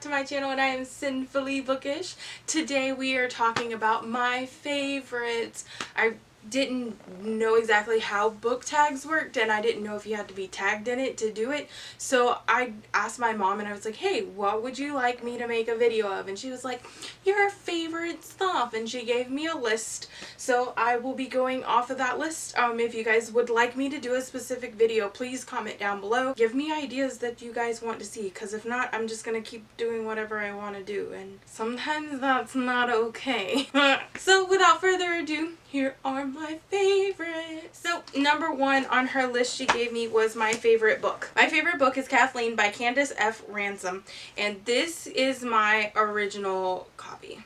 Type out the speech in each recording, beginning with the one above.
to my channel, and I am Sinfully Bookish. Today we are talking about my favorites. I didn't know exactly how book tags worked, and I didn't know if you had to be tagged in it to do it. So I asked my mom and I was like, hey, what would you like me to make a video of? And she was like, your favorite stuff, and she gave me a list. So I will be going off of that list. If you guys would like me to do a specific video, please comment down below. Give me ideas that you guys want to see, because if not, I'm just gonna keep doing whatever I want to do, and sometimes that's not okay. So without further ado, here are my favorites. So number one on her list she gave me was my favorite book. My favorite book is Kathleen by Candace F. Ransom, and this is my original copy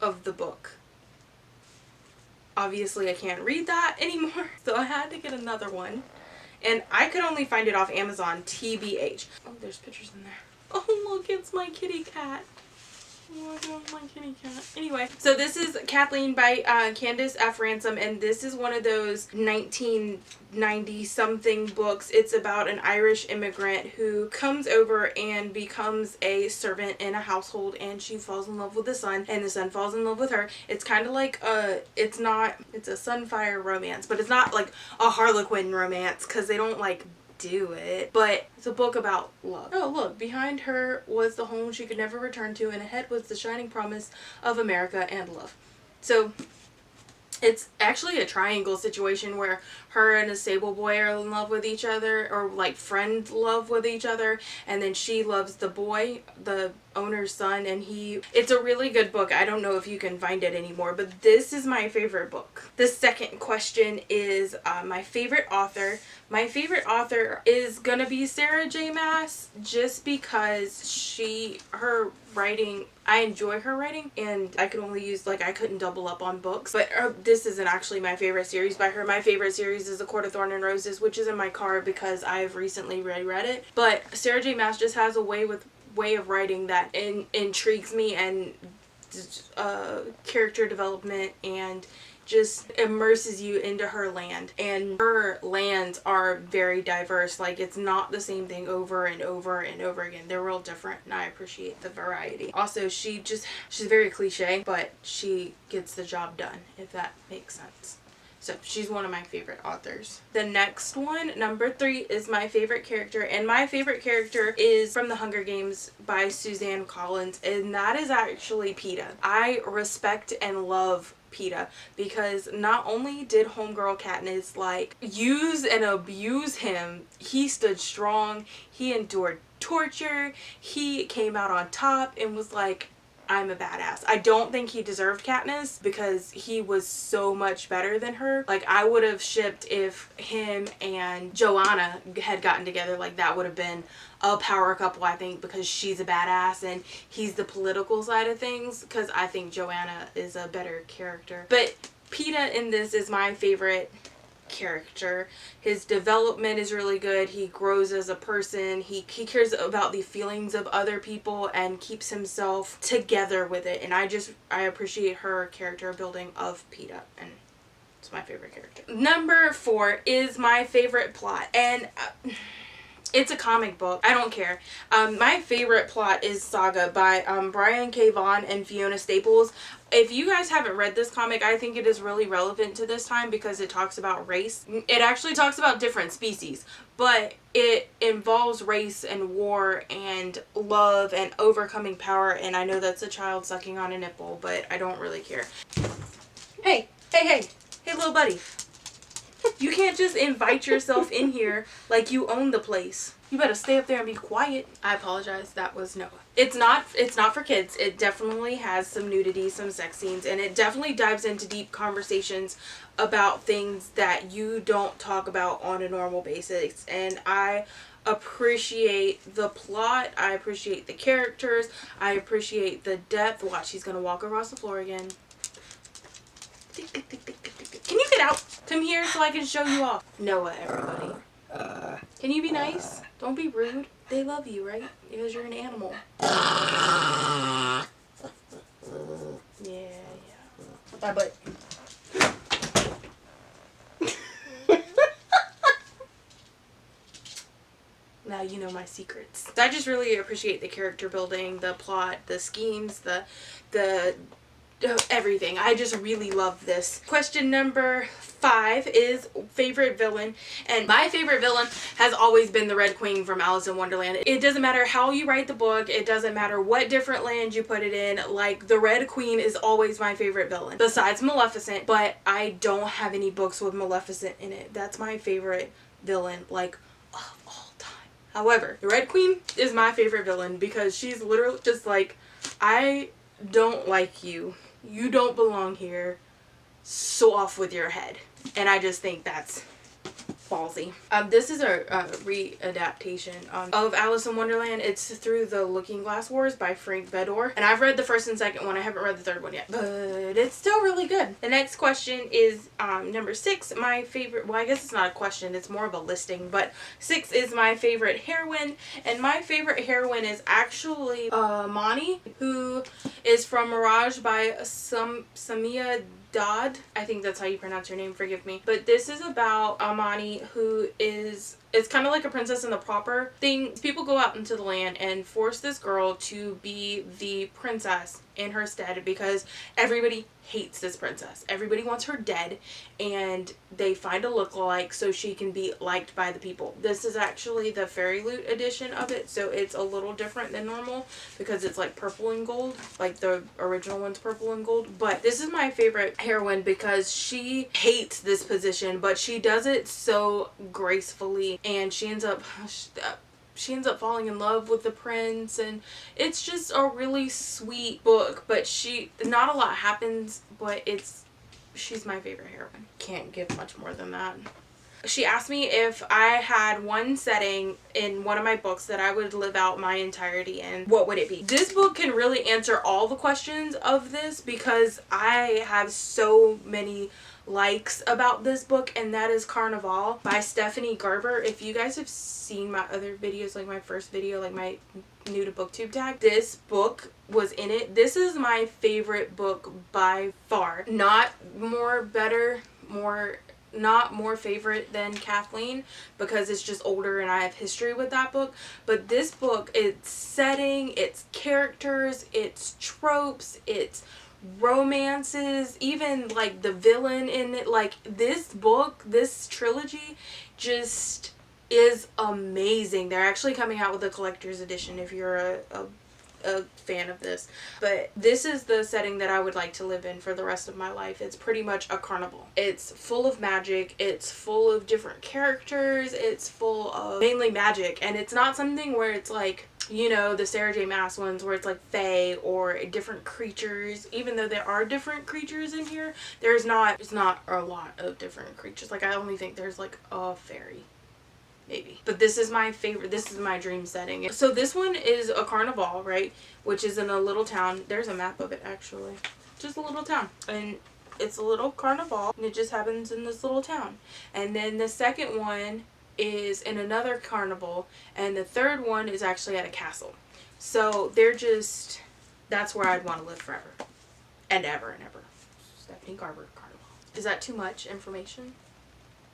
of the book. Obviously I can't read that anymore, so I had to get another one, and I could only find it off Amazon, TBH. Oh, there's pictures in there. Oh look, it's my kitty cat. Oh my god, my kitty cat. Anyway, so this is Kathleen by Candace F. Ransom, and this is one of those 1990 something books. It's about an Irish immigrant who comes over and becomes a servant in a household, and she falls in love with the son, and the son falls in love with her. It's kind of like it's a Sunfire romance, but it's not like a Harlequin romance, because they don't like do it, but it's a book about love. Oh look, behind her was the home she could never return to, and ahead was the shining promise of America and love. So it's actually a triangle situation where her and a stable boy are in love with each other, or like friend love with each other, and then she loves the boy, the owner's son, and it's a really good book. I don't know if you can find it anymore, but this is my favorite book. The second question is my favorite author. My favorite author is gonna be Sarah J. Maas, just because her writing, I enjoy her writing, and I could only use, like, I couldn't double up on books, but this isn't actually my favorite series by her. My favorite series is A Court of Thorn and Roses, which is in my car because I've recently reread it. But Sarah J. Maas just has a way of writing that intrigues me, and character development, and just immerses you into her land. And her lands are very diverse. Like, it's not the same thing over and over and over again. They're real different, and I appreciate the variety. Also, she's very cliche, but she gets the job done, if that makes sense. So she's one of my favorite authors. The next one, number 3, is my favorite character, and my favorite character is from The Hunger Games by Suzanne Collins, and that is actually Peeta. I respect and love Peeta, because not only did homegirl Katniss like use and abuse him, he stood strong, he endured torture, he came out on top and was like, I'm a badass. I don't think he deserved Katniss, because he was so much better than her. Like, I would have shipped if him and Joanna had gotten together. Like, that would have been a power couple, I think, because she's a badass and he's the political side of things, because I think Joanna is a better character. But Peeta in this is my favorite character. His development is really good. He grows as a person. He cares about the feelings of other people and keeps himself together with it, and I appreciate her character building of Peeta, and it's my favorite character. Number 4 is my favorite plot, and it's a comic book. I don't care. My favorite plot is Saga by Brian K. Vaughan and Fiona Staples. If you guys haven't read this comic, I think it is really relevant to this time, because it talks about race. It actually talks about different species, but it involves race and war and love and overcoming power, and I know that's a child sucking on a nipple, but I don't really care. Hey, hey, hey, hey little buddy. You can't just invite yourself in here like you own the place. You better stay up there and be quiet. I apologize, that was Noah. It's not for kids. It definitely has some nudity, some sex scenes, and it definitely dives into deep conversations about things that you don't talk about on a normal basis. And I appreciate the plot, I appreciate the characters, I appreciate the depth. Watch, he's gonna walk across the floor again. Can you get out? Come here so I can show you off. Noah, everybody. Can you be nice? Don't be rude. They love you, right? Because you're an animal. Yeah. Bye, bye. now you know my secrets. So I just really appreciate the character building, the plot, the schemes, the everything. I just really love this. Question number 5 is favorite villain, and my favorite villain has always been the Red Queen from Alice in Wonderland. It doesn't matter how you write the book, it doesn't matter what different land you put it in, like the Red Queen is always my favorite villain, besides Maleficent, but I don't have any books with Maleficent in it. That's my favorite villain, like, of all time. However, the Red Queen is my favorite villain because she's literally just like, I don't like you. You don't belong here. So off with your head. And I just think that's ballsy. This is a readaptation of Alice in Wonderland. It's through the Looking Glass Wars by Frank Bedore. And I've read the first and second one. I haven't read the third one yet. But it's still really good. The next question is number 6. My favorite, well, I guess it's not a question. It's more of a listing. But 6 is my favorite heroine. And my favorite heroine is actually Amani, who is from Mirage by Samia Dodd. I think that's how you pronounce her name, forgive me. But this is about Amani, who is, it's kind of like a Princess in the Pauper thing. People go out into the land and force this girl to be the princess in her stead because everybody hates this princess. Everybody wants her dead, and they find a lookalike so she can be liked by the people. This is actually the Fairy Loot edition of it, so it's a little different than normal because it's like purple and gold, like the original one's purple and gold. But this is my favorite heroine because she hates this position, but she does it so gracefully, and she ends up falling in love with the prince, and it's just a really sweet book. But not a lot happens, but she's my favorite heroine. Can't give much more than that. She asked me if I had one setting in one of my books that I would live out my entirety in, what would it be? This book can really answer all the questions of this because I have so many likes about this book, and that is Carnival by Stephanie Garber. If you guys have seen my other videos, like my first video, like my new to booktube tag, this book was in it. This is my favorite book by far. Not more favorite than Kathleen because it's just older and I have history with that book. But this book, its setting, its characters, its tropes, its romances, even like the villain in it, like this book, this trilogy just is amazing. They're actually coming out with a collector's edition if you're a fan of this. But this is the setting that I would like to live in for the rest of my life. It's pretty much a carnival. It's full of magic. It's full of different characters. It's full of mainly magic. And it's not something where it's like, you know, the Sarah J Maas ones where it's like fae or different creatures. Even though there are different creatures in here, it's not a lot of different creatures. Like I only think there's like a fairy. Maybe. But this is my favorite. This is my dream setting. So this one is a carnival, right? Which is in a little town. There's a map of it actually. Just a little town. And it's a little carnival. And it just happens in this little town. And then the second one is in another carnival. And the third one is actually at a castle. So that's where I'd want to live forever. And ever and ever. Stephanie Garber Carnival. Is that too much information?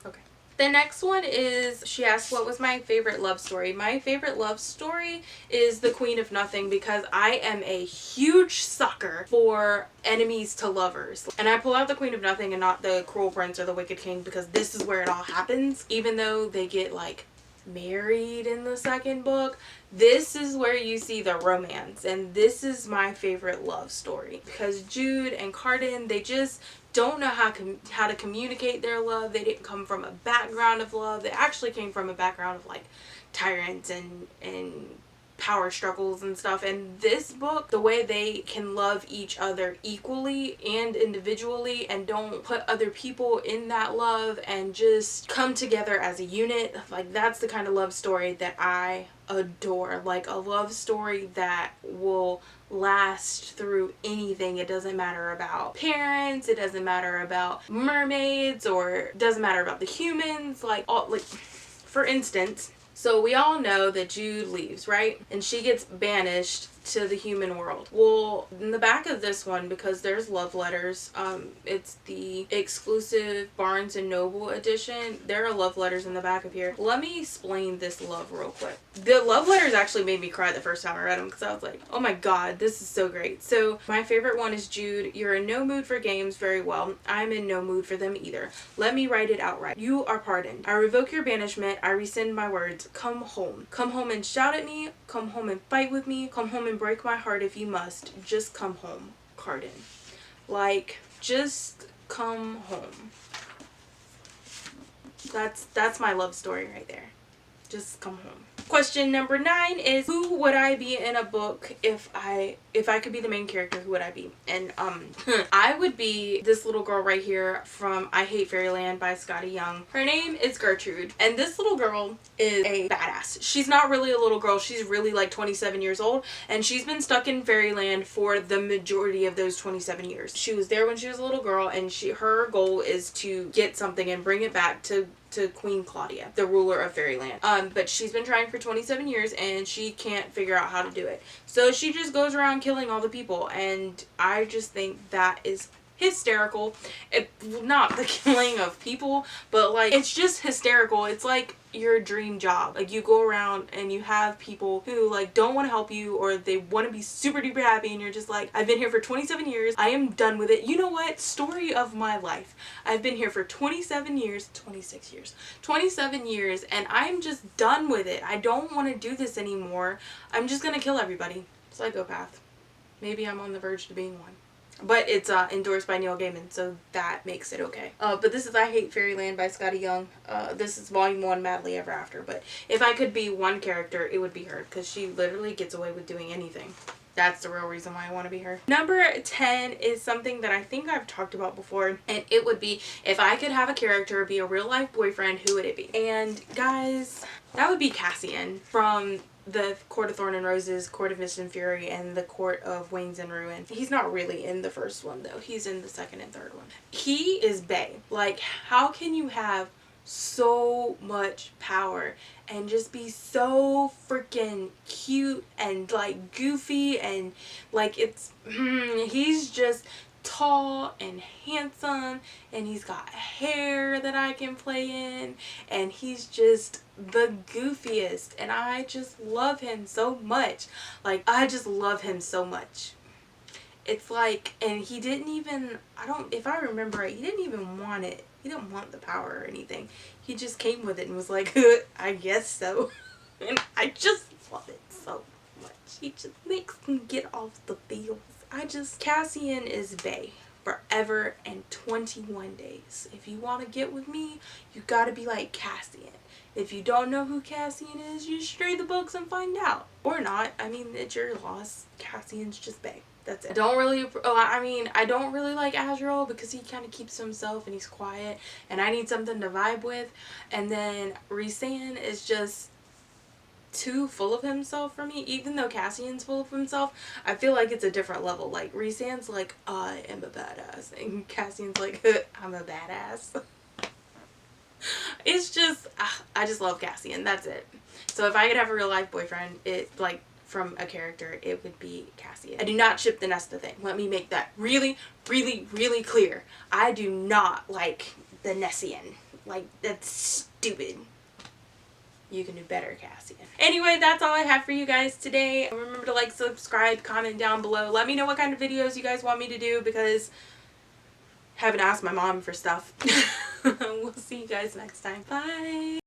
Okay. The next one is, she asked what was my favorite love story. My favorite love story is The Queen of Nothing because I am a huge sucker for enemies to lovers. And I pull out The Queen of Nothing and not The Cruel Prince or The Wicked King because this is where it all happens. Even though they get like married in the second book, this is where you see the romance. And this is my favorite love story because Jude and Cardan, they just don't know how to communicate their love. They didn't come from a background of love. They actually came from a background of like tyrants and power struggles and stuff. And this book, the way they can love each other equally and individually and don't put other people in that love and just come together as a unit, like that's the kind of love story that I adore. Like a love story that will last through anything. It doesn't matter about parents, it doesn't matter about mermaids, or it doesn't matter about the humans. Like for instance, so we all know that Jude leaves, right? And she gets banished to the human world. Well, in the back of this one, because there's love letters, it's the exclusive Barnes and Noble edition. There are love letters in the back of here. Let me explain this love real quick. The love letters actually made me cry the first time I read them, because I was like, oh my god, this is so great. So my favorite one is Jude. You're in no mood for games. Very well. I'm in no mood for them either. Let me write it outright. You are pardoned. I revoke your banishment. I rescind my words. Come home. Come home and shout at me. Come home and fight with me. Come home and break my heart if you must. Just come home. Cardan. Like, just come home. That's my love story right there. Just come home. Question number 9 is, who would I be in a book if I could be the main character? Who would I be? And I would be this little girl right here from I Hate Fairyland by Scotty Young. Her name is Gertrude, and this little girl is a badass. She's not really a little girl. She's really like 27 years old, and she's been stuck in Fairyland for the majority of those 27 years. She was there when she was a little girl, and her goal is to get something and bring it back to Queen Claudia, the ruler of Fairyland. But she's been trying for 27 years and she can't figure out how to do it. So she just goes around killing all the people, and I just think that is hysterical. Not the killing of people, but like, it's just hysterical. It's like your dream job. Like, you go around and you have people who like don't want to help you, or they want to be super duper happy, and you're just like, I've been here for 27 years. I am done with it. You know what? Story of my life. I've been here for 27 years, 26 years, 27 years, and I'm just done with it. I don't want to do this anymore. I'm just gonna kill everybody. Psychopath. Maybe I'm on the verge to being one. But it's endorsed by Neil Gaiman, so that makes it okay. But this is I Hate Fairyland by Scotty Young. This is volume 1, Madly Ever After. But if I could be one character, it would be her, because she literally gets away with doing anything. That's the real reason why I want to be her. Number 10 is something that I think I've talked about before, and it would be, if I could have a character be a real life boyfriend, who would it be? And guys, that would be Cassian from the Court of Thorn and Roses, Court of Mist and Fury, and the Court of Wings and Ruin. He's not really in the first one though. He's in the second and third one. He is bae. Like, how can you have so much power and just be so freaking cute and like goofy, and like he's just tall and handsome, and he's got hair that I can play in, and he's just the goofiest, and I just love him so much. Like, I just love him so much. It's like, and he didn't even, if I remember right, he didn't even want it. He didn't want the power or anything. He just came with it and was like, I guess so. And I just love it so much. He just makes me get off the feels. Cassian is bae forever and 21 days. If you want to get with me, you gotta be like Cassian. If you don't know who Cassian is, you just read the books and find out. Or not. I mean, it's your loss. Cassian's just bae. That's it. I don't really like Azrael, because he kind of keeps to himself and he's quiet, and I need something to vibe with. And then Rhysand is just too full of himself for me. Even though Cassian's full of himself, I feel like it's a different level. Like, Rhysand's like, I am a badass, and Cassian's like, I'm a badass. It's just, I just love Cassian. That's it. So if I could have a real life boyfriend, from a character, it would be Cassian. I do not ship the Nesta thing. Let me make that really, really, really clear. I do not like the Nessian. Like, that's stupid. You can do better, Cassian. Anyway, that's all I have for you guys today. Remember to like, subscribe, comment down below. Let me know what kind of videos you guys want me to do, because I haven't asked my mom for stuff. We'll see you guys next time. Bye!